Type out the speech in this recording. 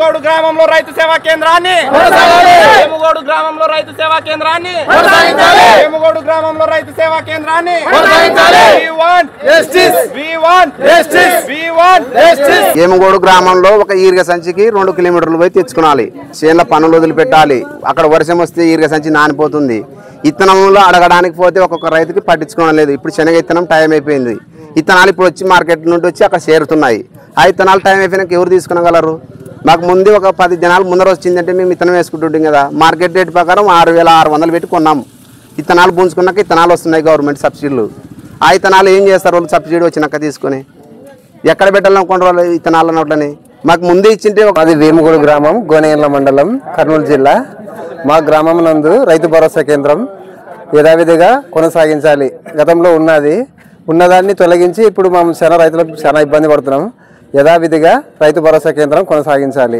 వేముగోడు గ్రామంలో రైతు సేవా కేంద్రాన్ని వేముగోడు గ్రామంలో రైతు సేవా కేంద్రాన్ని వేముగోడు గ్రామంలో రైతు సేవా కేంద్రాన్ని వేముగోడు గ్రామంలో ఒక ఈరిగ సంచికి 2 కిలోమీటర్లు పోయి తెచ్చుకోవాలి. చేనుల పనులు వదిలిపెట్టాలి. అక్కడ వర్షం వస్తే ఈరిగ సంచి నానిపోతుంది. ఇత్తనంలో అడగడానికి పోతే ఒక్కొక్క రైతుకి పట్టించుకోవడం లేదు. ఇప్పుడు శనగ ఇత్తనం టైం అయిపోయింది. ఇత్తనాలు ఇప్పుడు వచ్చి మార్కెట్ నుండి వచ్చి అక్కడ చేరుతున్నాయి. ఆ ఇత్తనాలు టైం అయిపోయినాక ఎవరు తీసుకునగలరు? మాకు ముందు ఒక 10 దినాలు ముందర వచ్చిందంటే మేము ఇత్తనం వేసుకుంటుంటాం కదా. మార్కెట్ రేట్ ప్రకారం 6,600 పెట్టి కొన్నాం. ఇత్తనాలు పుంజుకున్నాక ఇత్తనాలు వస్తున్నాయి గవర్నమెంట్ సబ్సిడీలు. ఆ ఇత్తనాలు ఏం చేస్తారు వాళ్ళు? సబ్సిడీ వచ్చినాక తీసుకొని ఎక్కడ పెట్టాలనుకుంటారు వాళ్ళు ఇత్తనాలు అన్నట్లని? మాకు ముందే ఇచ్చింటే అది వేముగోడు గ్రామం, గోనెగండ్ల మండలం, కర్నూలు జిల్లా. మా గ్రామం నందు రైతు భరోసా కేంద్రం యథావిధిగా కొనసాగించాలి. గతంలో ఉన్నదాన్ని తొలగించి ఇప్పుడు మేము రైతులకు చాలా ఇబ్బంది పడుతున్నాం. యథావిధిగా రైతు భరోసా కేంద్రం కొనసాగించాలి.